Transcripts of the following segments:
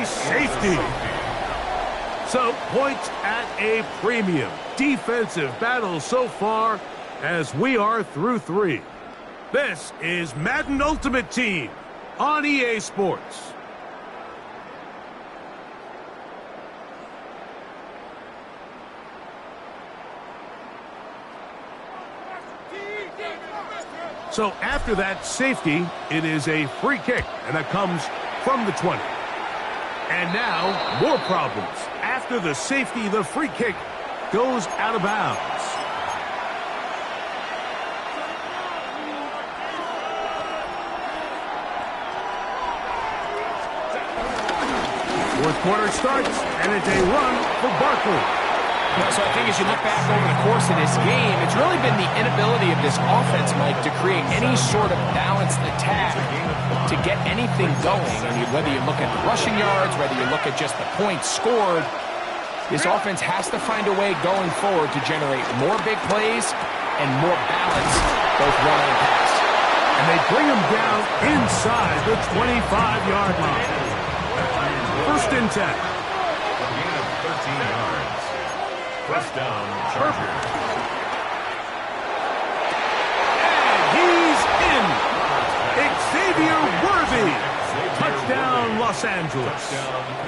Safety. So, points at a premium. Defensive battle so far as we are through 3. This is Madden Ultimate Team on EA Sports. So after that safety, it is a free kick, and that comes from the 20. And now, more problems. After the safety, the free kick goes out of bounds. Fourth quarter starts, and it's a run for Barkley. So I think as you look back over the course of this game, it's really been the inability of this offense, Mike, to create any sort of balanced attack to get anything going. And whether you look at the rushing yards, whether you look at just the points scored, this offense has to find a way going forward to generate more big plays and more balance, both run and pass. And they bring him down inside the 25-yard line. First and 10. A gain of 13 yards. First down, Chargers. Los Angeles.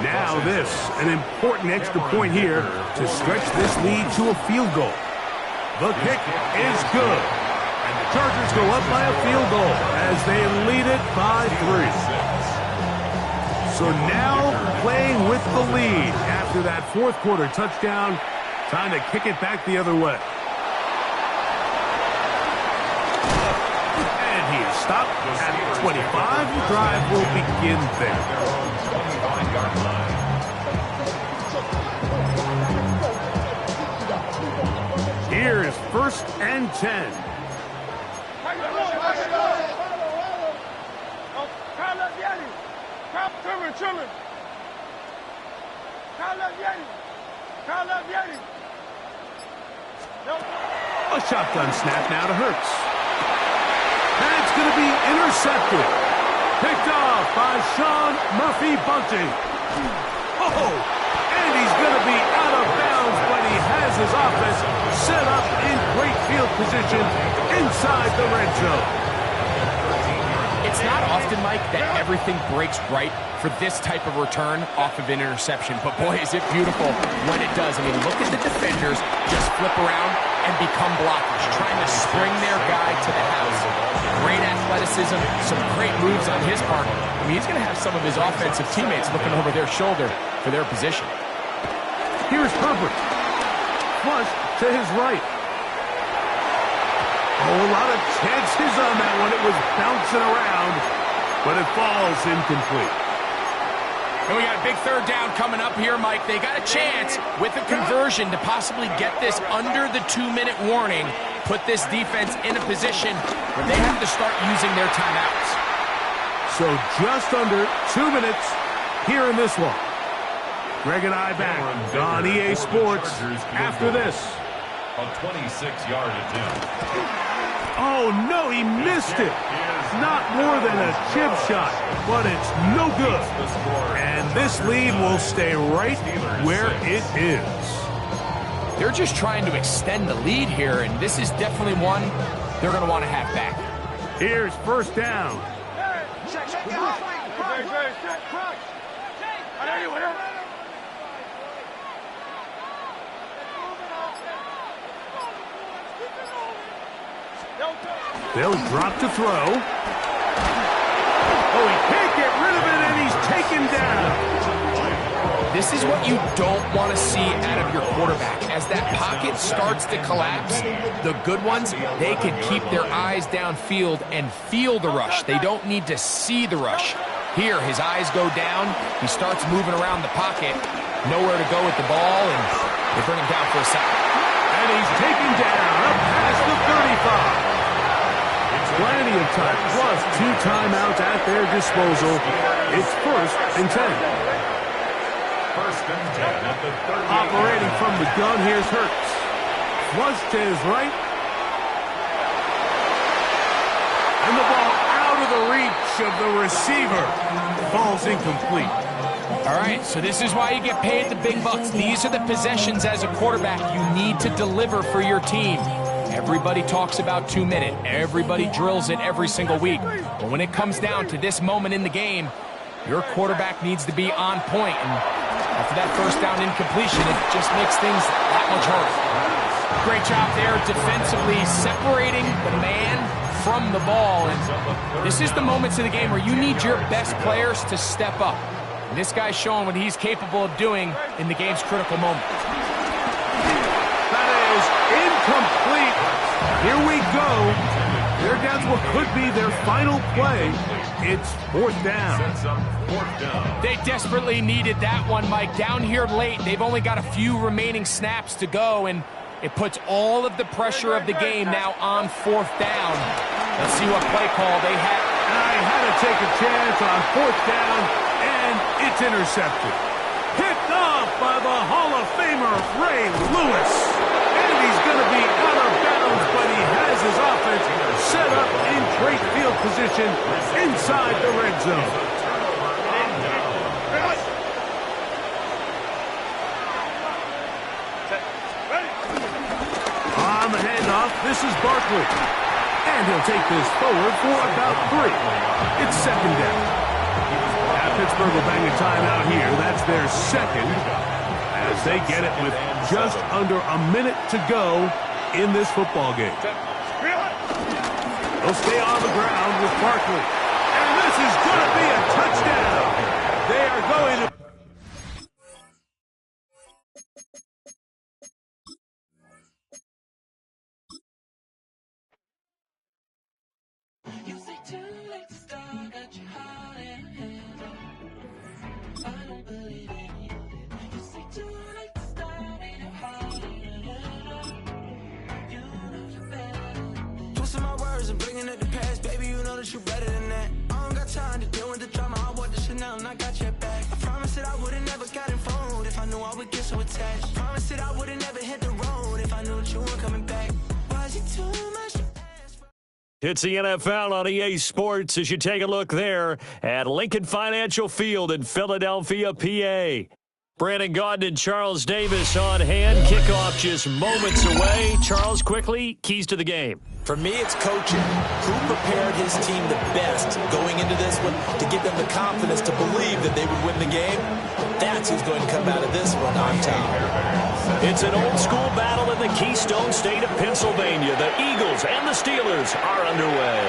Now this, an important extra point here to stretch this lead to a field goal. The kick is good. And the Chargers go up by a field goal as they lead it by 3. So now playing with the lead after that fourth quarter touchdown, time to kick it back the other way. And he is stopped at 25. The drive will begin there. Here's 1st and 10. A shotgun snap now to Hurts. And it's going to be intercepted. Picked off by Sean Murphy-Bunting. Oh, and he's going to be out of bounds, but he has his offense set up in great field position inside the red zone. It's not often, Mike, that everything breaks right for this type of return off of an interception. But, boy, is it beautiful when it does. I mean, look at the defenders just flip around and become blockers, trying to spring their guy to the house. Great athleticism, some great moves on his part. I mean, he's going to have some of his offensive teammates looking over their shoulder for their position. Here's Herbert. Flush to his right. Oh, a lot of chances on that one. It was bouncing around, but it falls incomplete. And we got a big 3rd down coming up here, Mike. They got a chance with a conversion to possibly get this under the 2-minute warning, put this defense in a position where they have to start using their timeouts. So just under 2 minutes here in this one. Greg and I back on EA Sports after this. A 26-yard attempt. Oh, no, he missed it. Not more than a chip shot, but it's no good. And this lead will stay right where it is. They're just trying to extend the lead here, and this is definitely one they're going to want to have back. Here's 1st down. They'll drop to throw. Oh, he can't get rid of it, and he's taken down. This is what you don't want to see out of your quarterback. As that pocket starts to collapse, the good ones, they can keep their eyes downfield and feel the rush. They don't need to see the rush. Here, his eyes go down. He starts moving around the pocket. Nowhere to go with the ball, and they bring him down for a sack. And he's taken down up past the 35. Plenty of time, plus 2 timeouts at their disposal. It's 1st and 10. 1st and 10 at the 30. Operating from the gun, here's Hurts. Flush to his right. And the ball out of the reach of the receiver. Falls incomplete. All right, so this is why you get paid the big bucks. These are the possessions as a quarterback you need to deliver for your team. Everybody talks about 2-minute. Everybody drills it every single week. But when it comes down to this moment in the game, your quarterback needs to be on point. And after that 1st down incompletion, it just makes things that much harder. Great job there defensively, separating the man from the ball. And this is the moments in the game where you need your best players to step up. And this guy's showing what he's capable of doing in the game's critical moment. That is incomplete. Here we go. They're down to what could be their final play. It's 4th down. They desperately needed that one, Mike. Down here late, they've only got a few remaining snaps to go, and it puts all of the pressure of the game now on 4th down. Let's see what play call they have. I had to take a chance on 4th down, and it's intercepted. Picked off by the Hall of Famer, Ray Lewis. And he's going to be out of bounds, but he has his offense set up in great field position inside the red zone. On the handoff, this is Barkley. And he'll take this forward for about 3. It's 2nd down. Pittsburgh will bang a timeout here. That's their second, as they get it with just under a minute to go in this football game. They'll stay on the ground with Barkley. And this is going to be a touchdown. They are going to... Twisting my words and bringing it to pass, baby, you know that you're better than that. I don't got time to deal with the drama. I want the Chanel and I got your back. I promise that I would've never gotten phoned if I knew I would get so attached. I promise that I would've never hit the road if I knew that you weren't coming back. Why is it too much to ask for? It's the NFL on EA Sports as you take a look there at Lincoln Financial Field in Philadelphia, PA. Brandon Gaudin and Charles Davis on hand. Kickoff just moments away. Charles, quickly, keys to the game. For me, it's coaching. Who prepared his team the best going into this one to give them the confidence to believe that they would win the game? That's who's going to come out of this one on top. It's an old-school battle in the Keystone State of Pennsylvania. The Eagles and the Steelers are underway.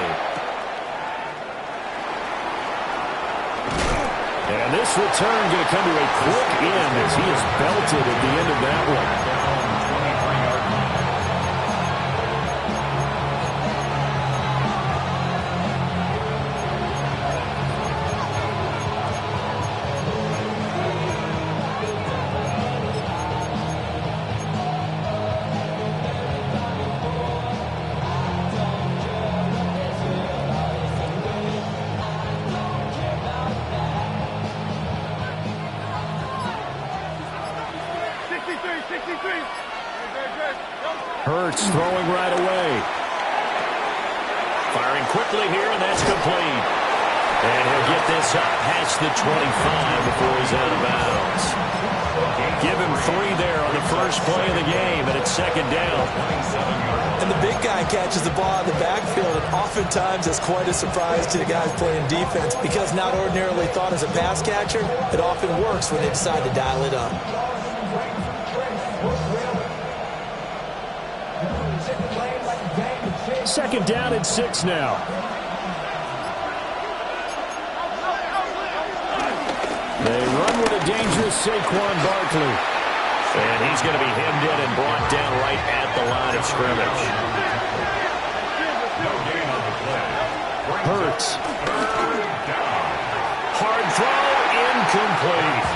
And this return going to come to a quick end as he is belted at the end of that one. Hurts throwing right away. Firing quickly here, and that's complete. And he'll get this up past the 25 before he's out of bounds. Give him 3 there on the first play of the game, and it's second down. And the big guy catches the ball in the backfield, and oftentimes that's quite a surprise to the guys playing defense because not ordinarily thought as a pass catcher, it often works when they decide to dial it up. Second down and 6 now. They run with a dangerous Saquon Barkley. And he's going to be hemmed in and brought down right at the line of scrimmage. Hurts. Hard throw, incomplete.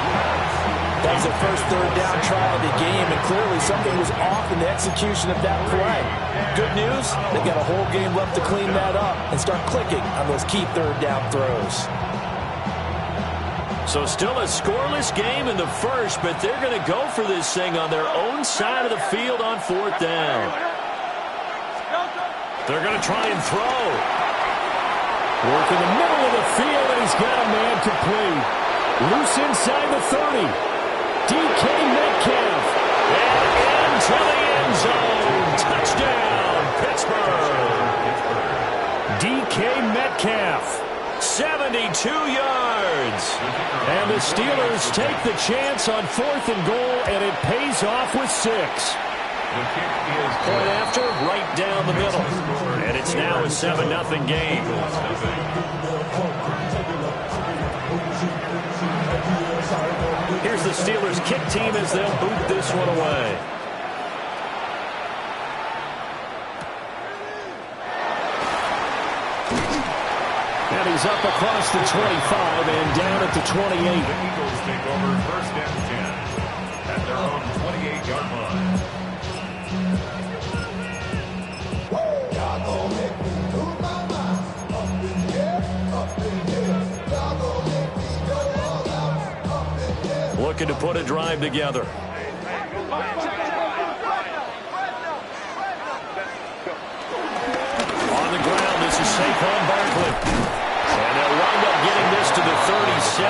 That was their first third down try of the game, and clearly something was off in the execution of that play. Good news, they've got a whole game left to clean that up and start clicking on those key third down throws. So still a scoreless game in the first, but they're going to go for this thing on their own side of the field on fourth down. They're going to try and throw. Work in the middle of the field, and he's got a man complete. Loose inside the 30. DK Metcalf. And into the end zone. Touchdown, Pittsburgh. DK Metcalf. 72 yards. And the Steelers take the chance on 4th and goal, and it pays off with 6. Point after, right down the middle. And it's now a 7-0 game. Here's the Steelers kick team as they'll boot this one away. And he's up across the 25 and down at the 28. The Eagles take over first and 10 at their own 28-yard line. Looking to put a drive together. On the ground, this is Saquon Barkley. And they'll wind up getting this to the 37.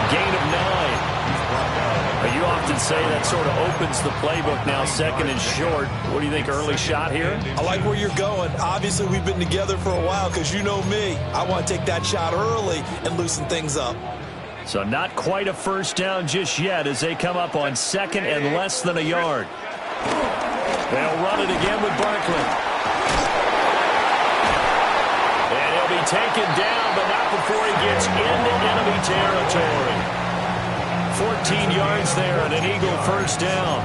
Gain of 9. You often say that sort of opens the playbook now, second and short. What do you think, early shot here? I like where you're going. Obviously, we've been together for a while because you know me. I want to take that shot early and loosen things up. So not quite a first down just yet as they come up on second and less than a yard. They'll run it again with Barkley. And he'll be taken down, but not before he gets into enemy territory. 14 yards there and an Eagle first down.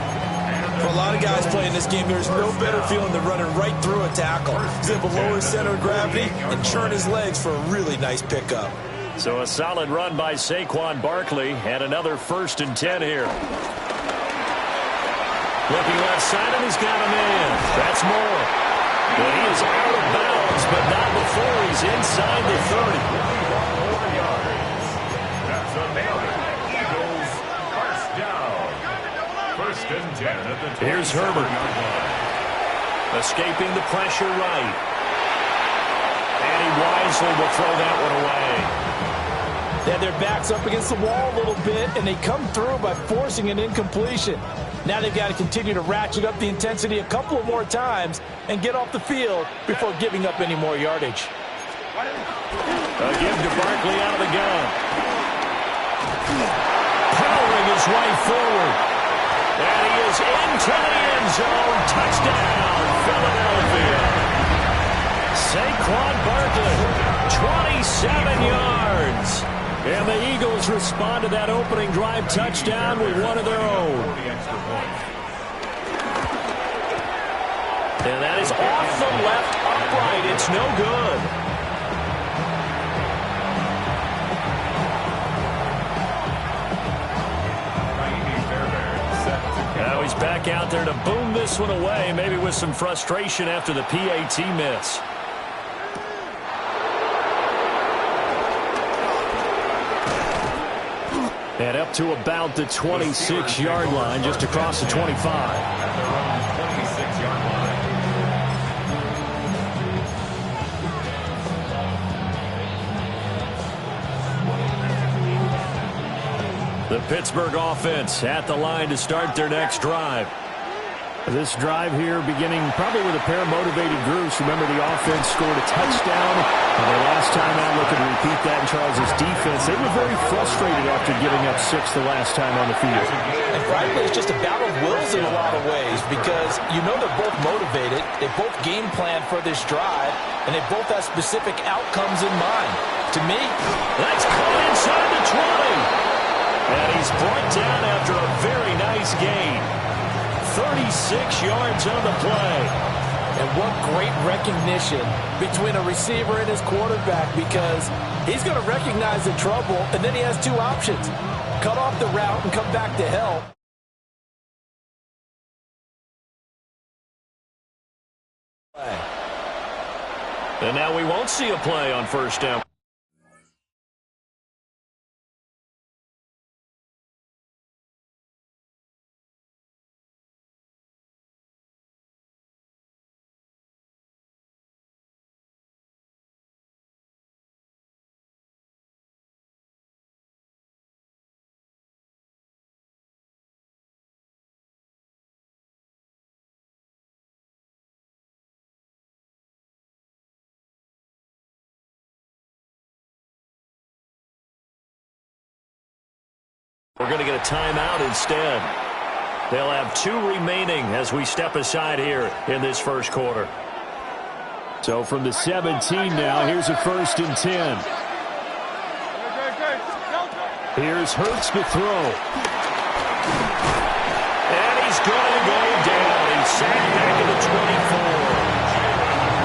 For a lot of guys playing this game, there's no better feeling than running right through a tackle. He's able to lower his center of gravity and churn his legs for a really nice pickup. So a solid run by Saquon Barkley and another 1st and 10 here. Looking left side, and he's got a man. That's Moore. But he is out of bounds, but not before he's inside the 30. 4 yards. That's a nail. Eagles first down. 1st and 10 at the 20. Here's Herbert. Escaping the pressure right. And he wisely will throw that one away. They had their backs up against the wall a little bit, and they come through by forcing an incompletion. Now they've got to continue to ratchet up the intensity a couple of more times and get off the field before giving up any more yardage. A give to Barkley out of the gun. Powering his way forward. And he is into the end zone. Touchdown, Philadelphia. Saquon Barkley, 27 yards. And the Eagles respond to that opening drive touchdown with one of their own. And that is off the left upright. It's no good. Now he's back out there to boom this one away, maybe with some frustration after the PAT miss. And up to about the 26-yard line, just across the 25. At their own 26-yard line. The Pittsburgh offense at the line to start their next drive. This drive here beginning probably with a pair of motivated groups. Remember, the offense scored a touchdown. And their last time out, looking to repeat that in Charles' defense. They were very frustrated after giving up 6 the last time on the field. And frankly, it's just a battle of wills in a lot of ways because you know they're both motivated. They both game plan for this drive, and they both have specific outcomes in mind. To me, that's caught inside the 20. And he's brought down after a very nice gain. 36 yards on the play. And what great recognition between a receiver and his quarterback, because he's going to recognize the trouble, and then he has 2 options. Cut off the route and come back to help. And now we won't see a play on first down. We're going to get a timeout instead. They'll have 2 remaining as we step aside here in this first quarter. So from the 17 now, here's a 1st and 10. Here's Hurts to throw. And he's going to go down. He's sacked back at the 24.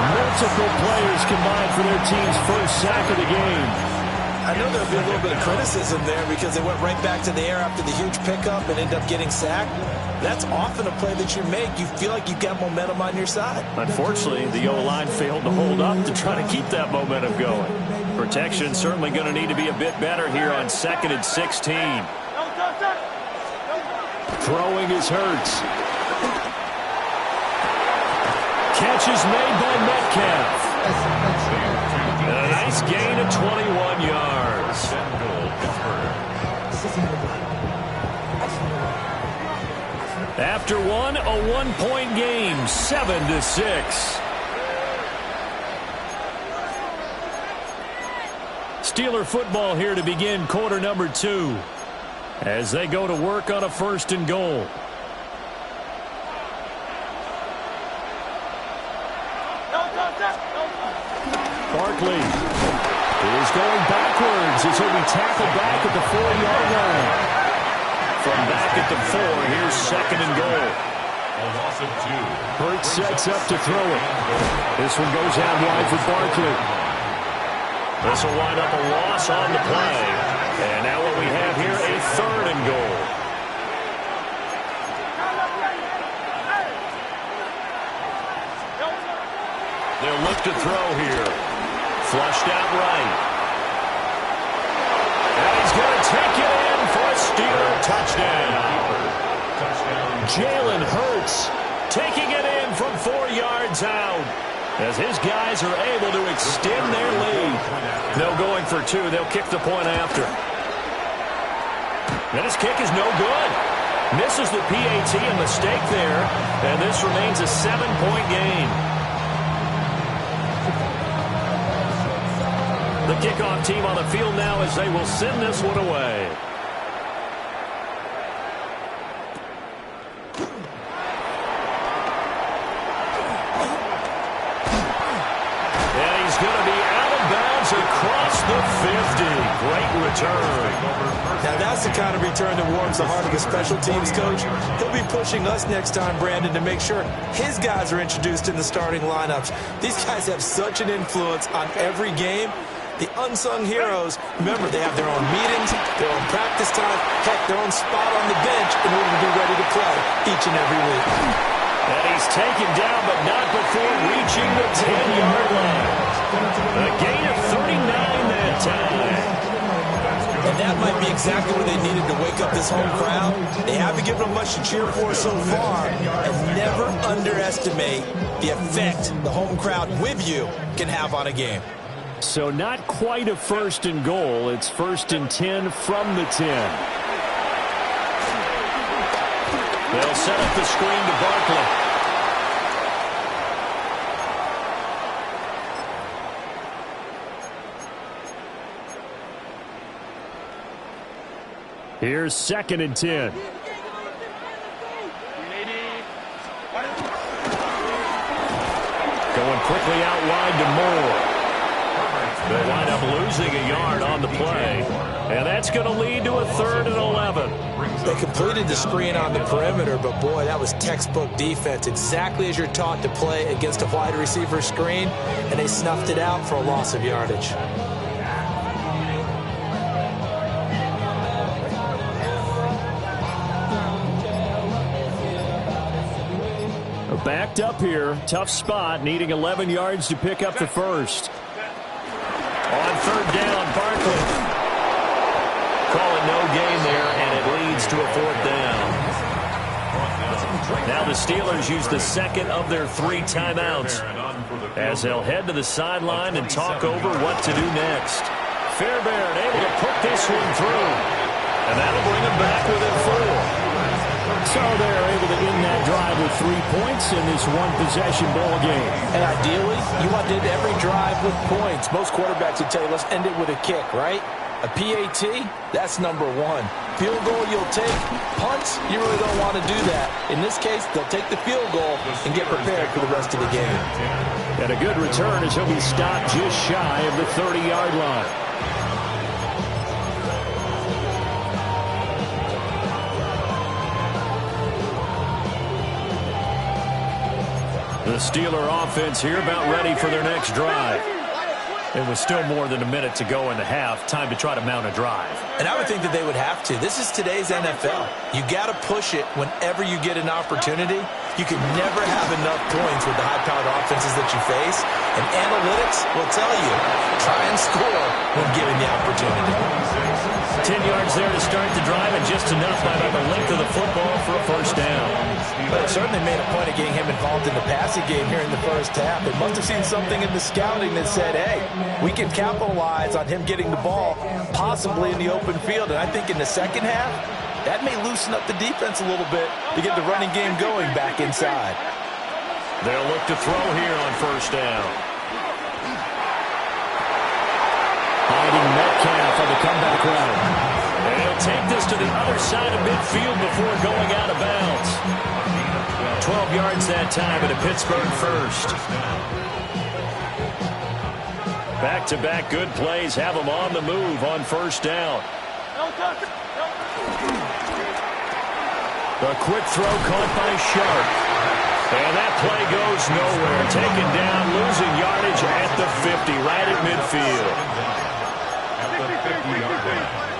Multiple players combined for their team's first sack of the game. I know there'll be a little bit of criticism there because they went right back to the air after the huge pickup and end up getting sacked. That's often a play that you make. You feel like you've got momentum on your side. Unfortunately, the O-line failed to hold up to try to keep that momentum going. Protection certainly going to need to be a bit better here on 2nd and 16. Throwing is Hurts. Catch is made by Metcalf. And a nice gain of 21 yards. After one, a 1-point game, 7-6. Steeler football here to begin quarter number 2 as they go to work on a 1st and goal. Barkley is going backwards as he'll be tackled back at the 4-yard line. From back at the 4, here's 2nd and goal. A loss of 2. Hurts sets up to throw it. This one goes out wide for Barkley. This will wind up a loss on the play. And now what we have here, a 3rd and goal. They'll look to throw here. Flushed out right. And he's going to take it in for a Steeler touchdown. Jalen Hurts taking it in from 4 yards out as his guys are able to extend their lead. No going for 2. They'll kick the point after. And his kick is no good. Misses the PAT, a mistake there. And this remains a 7-point game. The kickoff team on the field now as they will send this one away. Across the 50. Great return. Now that's the kind of return that warms the heart of a special teams coach. He'll be pushing us next time, Brandon, to make sure his guys are introduced in the starting lineups. These guys have such an influence on every game. The unsung heroes, remember, they have their own meetings, their own practice time, heck, their own spot on the bench in order to be ready to play each and every week. And he's taken down, but not before reaching the 10-yard line. A gain of 39 that time. And that might be exactly what they needed to wake up this home crowd. They haven't given them much to cheer for so far. And never underestimate the effect the home crowd with you can have on a game. So not quite a 1st and goal. It's 1st and 10 from the 10. They'll set up the screen to Barkley. Here's 2nd and 10. Going quickly out wide to Moore. They wind up losing a yard on the play. And that's going to lead to a 3rd and 11. They completed the screen on the perimeter, but boy, that was textbook defense. Exactly as you're taught to play against a wide receiver screen, and they snuffed it out for a loss of yardage. Backed up here, tough spot, needing 11 yards to pick up the 1st. On 3rd down, Barkley. Call it no gain there, and it leads to a 4th down. Now the Steelers use the 2nd of their 3 timeouts as they'll head to the sideline and talk over what to do next. Fairbairn able to put this one through, and that'll bring them back within 4. So they're able to end that drive with 3 points in this one-possession ball game. And ideally, you want to end every drive with points. Most quarterbacks would tell you, let's end it with a kick, right? A PAT, that's number 1. Field goal you'll take. Punts, you really don't want to do that. In this case, they'll take the field goal and get prepared for the rest of the game. And a good return as he'll be stopped just shy of the 30-yard line. The Steeler offense here about ready for their next drive. It was still more than a minute to go in the half. Time to try to mount a drive. And I would think that they would have to. This is today's NFL. You got to push it whenever you get an opportunity. You can never have enough points with the high-powered offenses that you face. And analytics will tell you, try and score when given the opportunity. 10 yards there to start the drive, and just enough by about the length of the football for a 1st down. But it certainly made a point of getting him involved in the passing game here in the 1st half. They must have seen something in the scouting that said, hey, we can capitalize on him getting the ball possibly in the open field. And I think in the 2nd half, that may loosen up the defense a little bit to get the running game going back inside. They'll look to throw here on 1st down. On finding Metcalf on the comeback route. And he'll take this to the other side of midfield before going out of bounds. 12 yards that time and a Pittsburgh first. Back-to-back good plays have them on the move on first down. A quick throw caught by Sharp. And that play goes nowhere. Taken down, losing yardage at the 50, right at midfield. At the 50-yard line.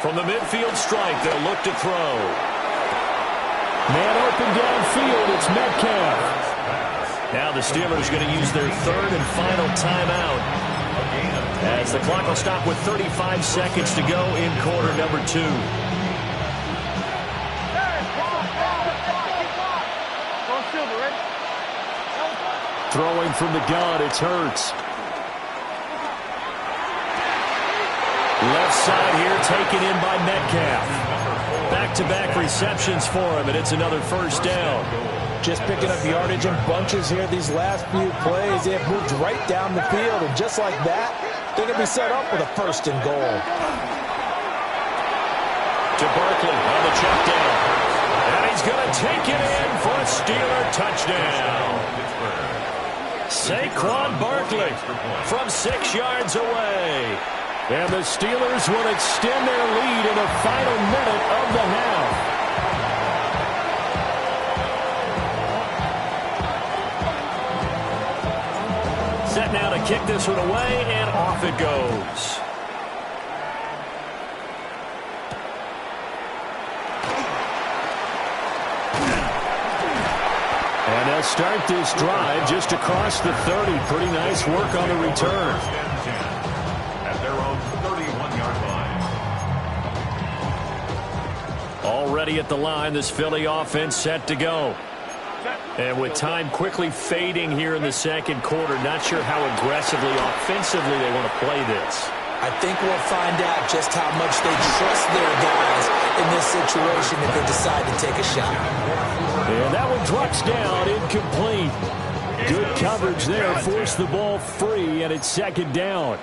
From the midfield strike, they'll look to throw. Man open downfield, it's Metcalf. Now the Steelers going to use their third and final timeout, as the clock will stop with 35 seconds to go in quarter number 2. Throwing from the gun, it's Hurts. Left side here taken in by Metcalf. Back-to-back receptions for him, and it's another first down. Just picking up yardage in bunches here these last few plays. They have moved right down the field, and just like that, they're going to be set up with a first and goal. To Barkley on the check down. And he's going to take it in for a Steeler touchdown. Saquon Barkley from 6 yards away. And the Steelers will extend their lead in the final minute of the half. Set now to kick this one away, and off it goes. And they'll start this drive just across the 30. Pretty nice work on the return. At their own 31-yard line. Already at the line, this Philly offense set to go. And with time quickly fading here in the second quarter, not sure how aggressively, offensively they want to play this. I think we'll find out just how much they trust their guys in this situation if they decide to take a shot. And that one drops down, incomplete. Good coverage there, forced the ball free, and it's second down.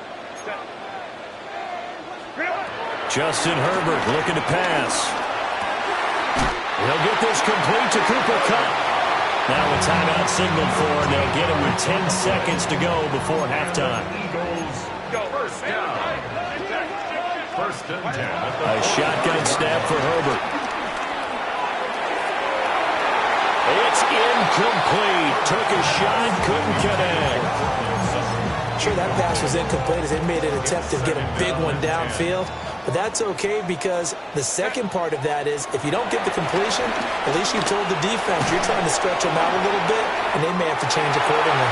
Justin Herbert looking to pass. He'll get this complete to Cooper Kupp. Now a timeout signal for, and they'll get him with 10 seconds to go before halftime. Eagles go first down. First and 10. A shotgun snap for Herbert. It's incomplete. Took a shot, couldn't connect. Sure, that pass was incomplete as they made an attempt to get a big one downfield. But that's okay, because the second part of that is if you don't get the completion, at least you told the defense you're trying to stretch them out a little bit, and they may have to change accordingly.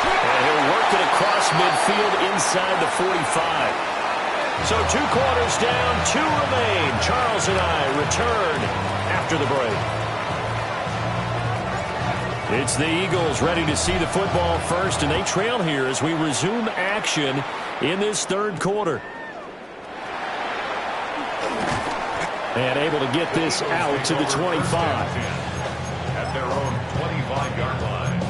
And he'll work it across midfield inside the 45. So 2 quarters down, 2 remain. Charles and I return after the break. It's the Eagles ready to see the football first, and they trail here as we resume action in this third quarter. And able to get this out to the 25. At their own 25-yard line.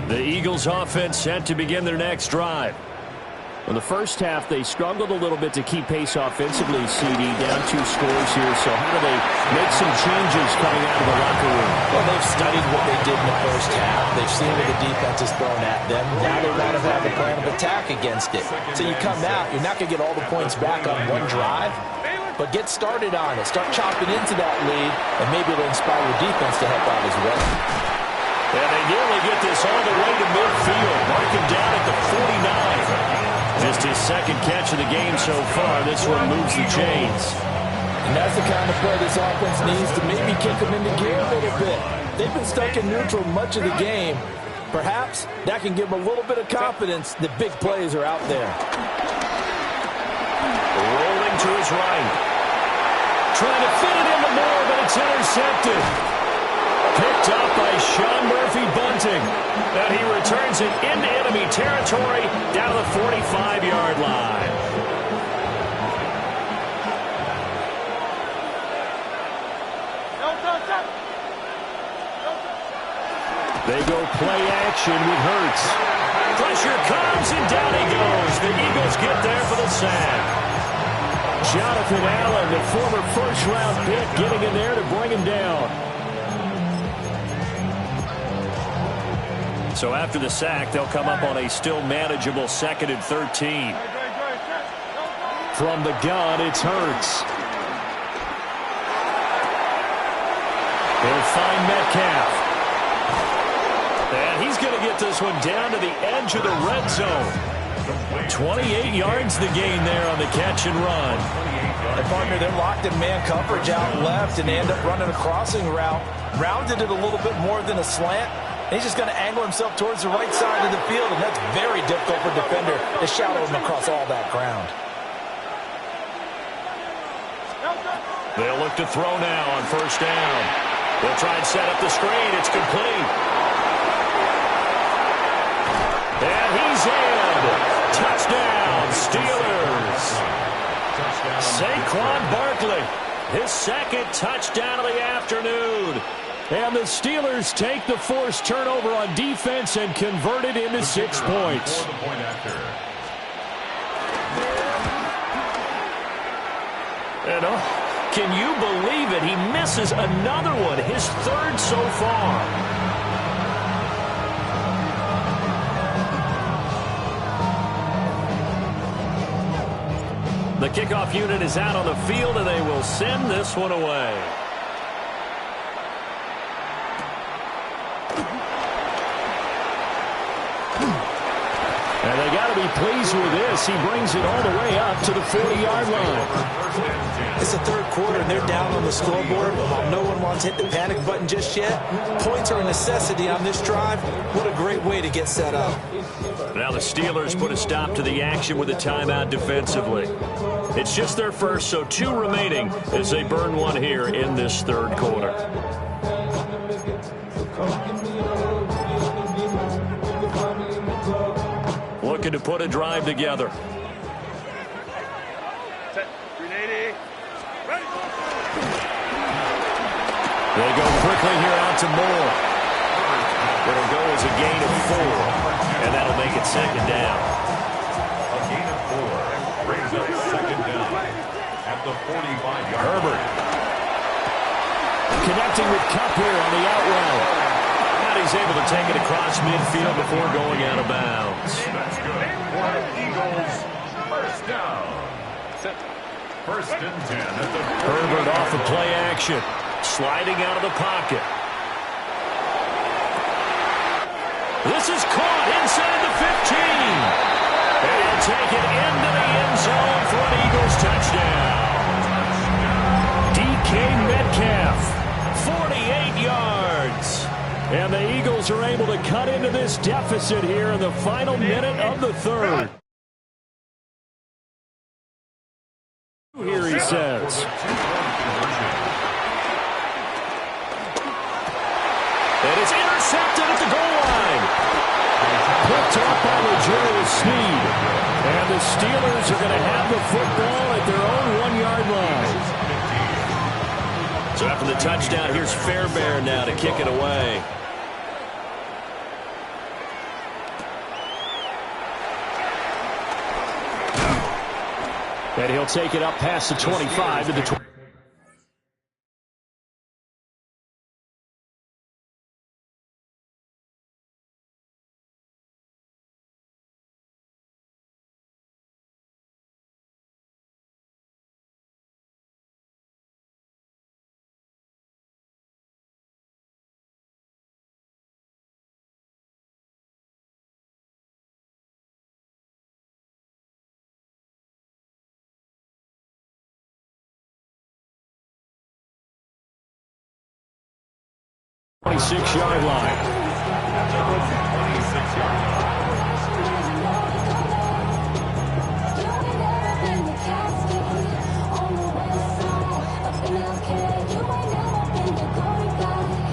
The Eagles offense set to begin their next drive. In the first half, they struggled a little bit to keep pace offensively, CD, down 2 scores here. So how do they make some changes coming out of the locker room? Well, they've studied what they did in the first half. They've seen what the defense has thrown at them. Now they want to have a plan of attack against it. So you come out, you're not going to get all the points back on one drive, but get started on it. Start chopping into that lead, and maybe it'll inspire your defense to help out as well. And they nearly get this all the way to midfield. Mark him down at the 49. Just his second catch of the game so far. This one moves the chains. And that's the kind of play this offense needs to maybe kick them into gear a little bit. They've been stuck in neutral much of the game. Perhaps that can give them a little bit of confidence that big plays are out there. Rolling to his right. Trying to fit it into Moore, but it's intercepted. Picked up by Sean Murphy-Bunting. And he returns it into enemy territory down to the 45-yard line. They go play action with Hurts. Pressure comes, and down he goes. The Eagles get there for the sack. Jonathan Allen, the former first-round pick, getting in there to bring him down. So after the sack, they'll come up on a still manageable 2nd and 13. From the gun, it's Hurts. They'll find Metcalf. And he's going to get this one down to the edge of the red zone. 28 yards the gain there on the catch and run. And partner, they're locked in man coverage out left, and they end up running a crossing route. Rounded it a little bit more than a slant. He's just going to angle himself towards the right side of the field, and that's very difficult for a defender to shadow him across all that ground. They'll look to throw now on first down. They'll try and set up the screen. It's complete. And he's in. Touchdown, Steelers. Saquon Barkley, his 2nd touchdown of the afternoon. And the Steelers take the forced turnover on defense and convert it into 6 points. And can you believe it? He misses another one, his 3rd so far. The kickoff unit is out on the field, and they will send this one away. And they got to be pleased with this. He brings it all the way up to the 40-yard line. It's the 3rd quarter, and they're down on the scoreboard. While no one wants to hit the panic button just yet, points are a necessity on this drive. What a great way to get set up. Now the Steelers put a stop to the action with a timeout defensively. It's just their first, so 2 remaining as they burn one here in this 3rd quarter. Looking to put a drive together. They go quickly here out to Moore. It'll go as a gain of 4, and that'll make it 2nd down. A gain of 4 brings up 2nd down at the 45-yard. Herbert connecting with Kupp here on the out route. And he's able to take it across midfield before going out of bounds. That's good. For the Eagles, first down. 1st and 10 at the 40. Herbert off of play action. Sliding out of the pocket. This is caught inside the 15. And he'll take it into the end zone for an Eagles touchdown. DK Metcalf, 48 yards. And the Eagles are able to cut into this deficit here in the final minute of the 3rd. Here he says. And it's intercepted at the goal line. Picked up by L'Jarius Sneed. And the Steelers are going to have the football at their own 1-yard line. So after the touchdown, here's Fairbairn now to kick it away. And he'll take it up past the 25 to the 20. Yard line.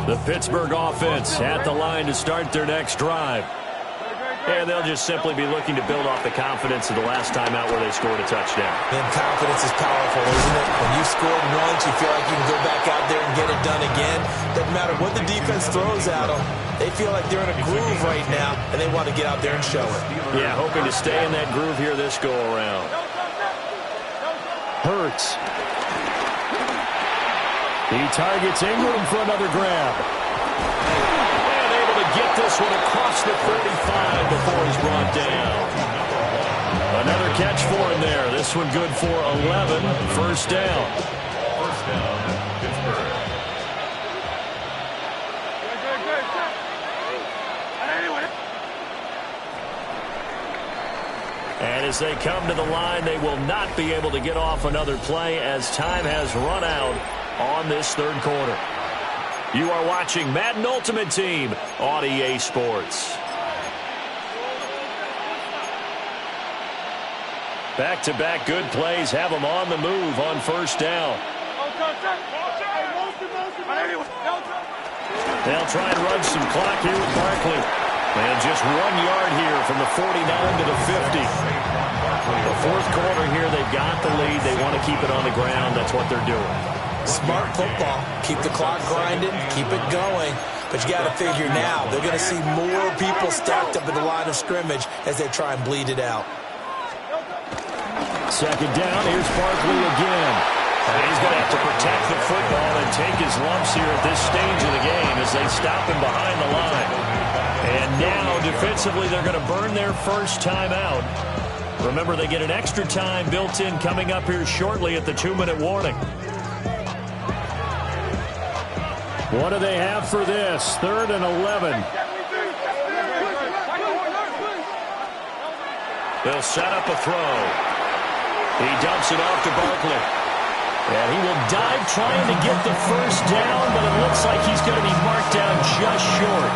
The Pittsburgh offense at the line to start their next drive. And they'll just simply be looking to build off the confidence of the last time out where they scored a touchdown. And confidence is powerful, isn't it? When you you've scored once, you feel like you can go back out there and get it done again. Doesn't matter what the defense throws at them. They feel like they're in a groove right now, and they want to get out there and show it. Yeah, hoping to stay in that groove here this go-around. Hurts. He targets Ingram for another grab. And able to get this one across the 35 before he's brought down. Another catch for him there. This one good for 11. First down. First down, Pittsburgh. And as they come to the line, they will not be able to get off another play as time has run out on this third quarter. You are watching Madden Ultimate Team on EA Sports. Back-to-back good plays have them on the move on first down. They'll try and run some clock here with Barkley. And just 1 yard here from the 49 to the 50. The fourth quarter here, they've got the lead. They want to keep it on the ground. That's what they're doing. Smart football. Keep the clock grinding, keep it going. But you got to figure now, they're going to see more people stacked up at the line of scrimmage as they try and bleed it out. Second down, here's Barkley again. And he's going to have to protect the football and take his lumps here at this stage of the game as they stop him behind the line. And now, defensively, they're going to burn their first timeout. Remember, they get an extra time built in coming up here shortly at the 2-minute warning. What do they have for this? 3rd and 11. They'll set up a throw. He dumps it off to Barkley. And he will dive trying to get the first down, but it looks like he's going to be marked down just short.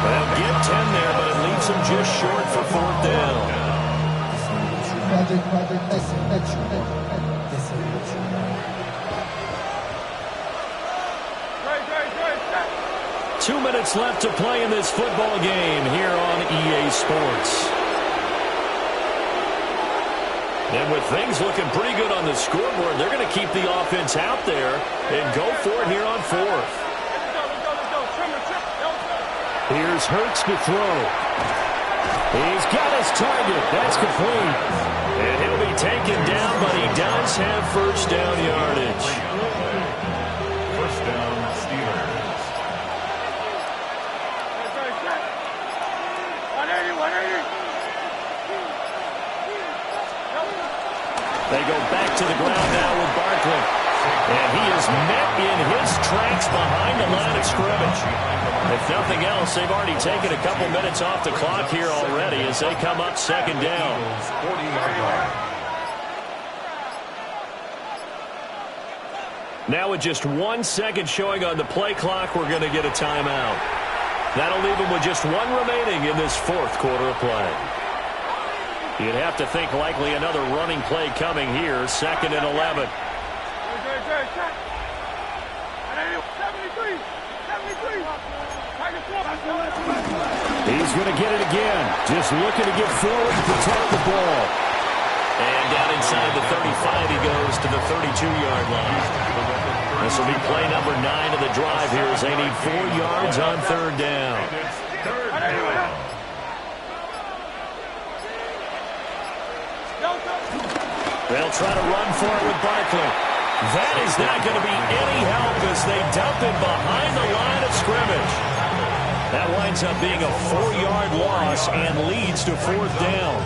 They'll get 10 there, but it leaves him just short for 4th down. 2 minutes left to play in this football game here on EA Sports. And with things looking pretty good on the scoreboard, they're going to keep the offense out there and go for it here on 4th. Here's Hurts to throw. He's got his target. That's complete. And he'll be taken down, but he does have first down yardage. First down, Steelers. They go back to the ground now with Barkley. And he is met in his tracks behind the line of scrimmage. If nothing else, they've already taken a couple minutes off the clock here already as they come up second down. 40-yard line. Now with just 1 second showing on the play clock, we're going to get a timeout. That'll leave them with just 1 remaining in this fourth quarter of play. You'd have to think likely another running play coming here, 2nd and 11. He's going to get it again. Just looking to get forward to protect the ball. And down inside the 35, he goes to the 32-yard line. This will be play number 9 of the drive here as they need 4 yards on 3rd down. They'll try to run for it with Barkley. That is not going to be any help as they dump him behind the line of scrimmage. That winds up being a 4-yard loss and leads to 4th down.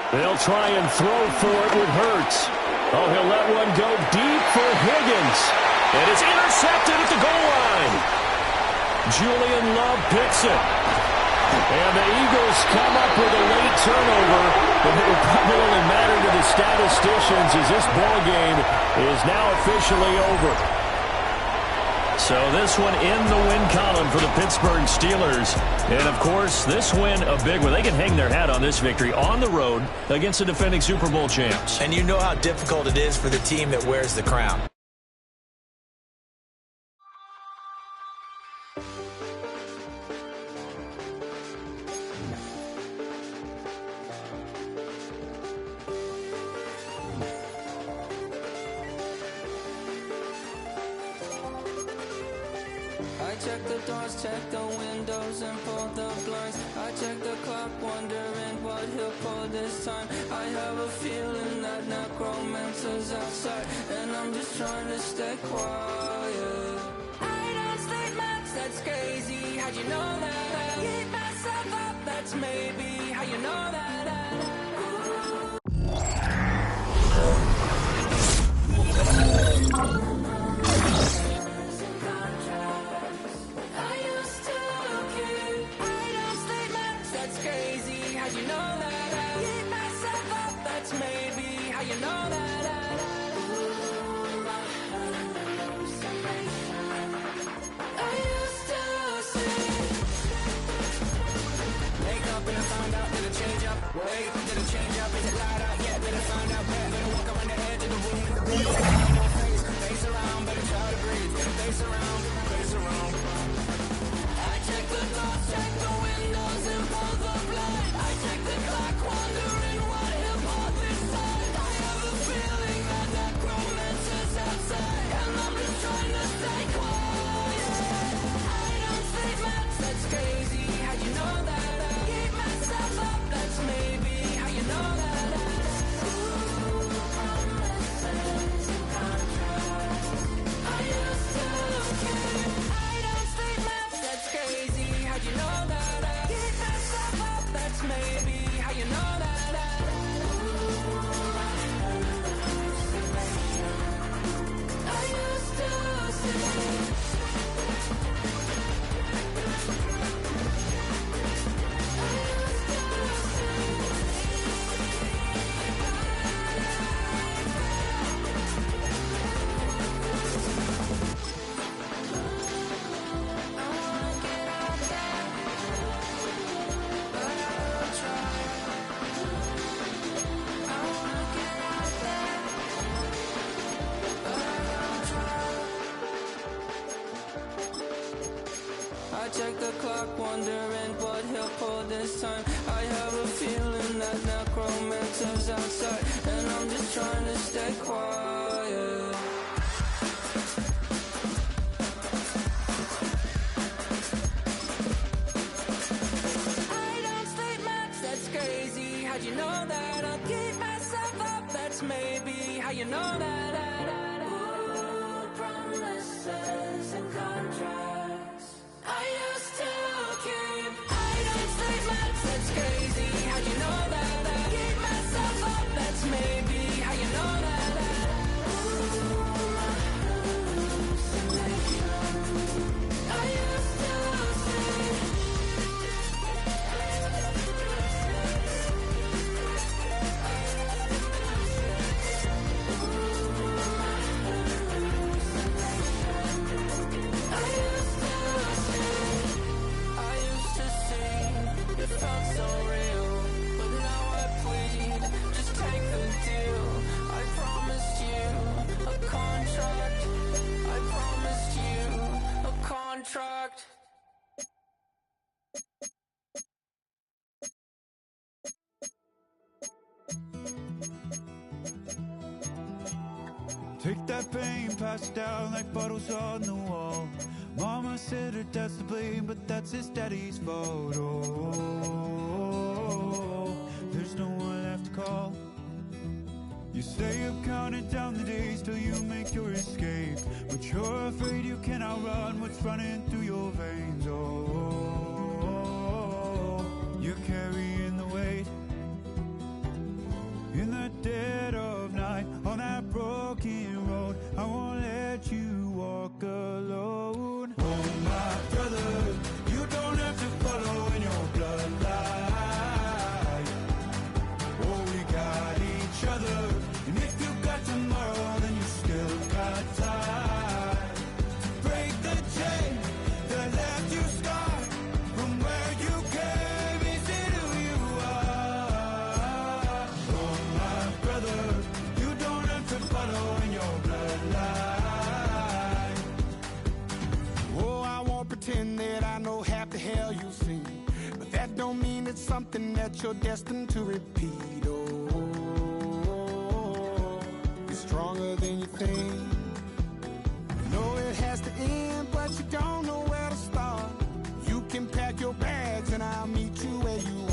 They'll try and throw for it with Hurts. Oh, he'll let one go deep for Higgins. And it's intercepted at the goal line. Julian Love picks it. And the Eagles come up with a late turnover. But it will probably only matter to the statisticians as this ball game is now officially over. So this one in the win column for the Pittsburgh Steelers. And, of course, this win a big one. They can hang their hat on this victory on the road against the defending Super Bowl champs. And you know how difficult it is for the team that wears the crown. I check the doors, check the windows, and pull the blinds. I check the clock, wondering what he'll pull this time. I have a feeling that necromancer's outside, and I'm just trying to stay quiet. I don't sleep much, that's crazy. How'd you know that? Keep myself up, that's maybe how you know that. Check the clock, wondering what he'll pull this time. I have a feeling that necromancer's outside, and I'm just trying to stay quiet. I don't sleep much, that's crazy. How'd you know that? I'll keep myself up, that's maybe how you know that. Ooh, promises and contracts I used to keep. I don't sleep much, that's crazy. How'd you know that? Keep myself up, that's maybe how you know that. I used to contract. Take that pain, pass it down like bottles on the wall. Mama said her dad's to blame, but that's his daddy's fault. Oh, there's no one left to call. You stay up counting down the days till you make your escape, but you're afraid you can outrun what's running through your veins. Oh, you're carrying the weight in the dead of night on that broken road. I won't let you walk alone. Oh, my brother, you don't have to follow in your bloodline. Oh, we got each other. And if you got tomorrow, then you still got time. Break the something that you're destined to repeat. Oh, you're stronger than you think. You know it has to end, but you don't know where to start. You can pack your bags and I'll meet you where you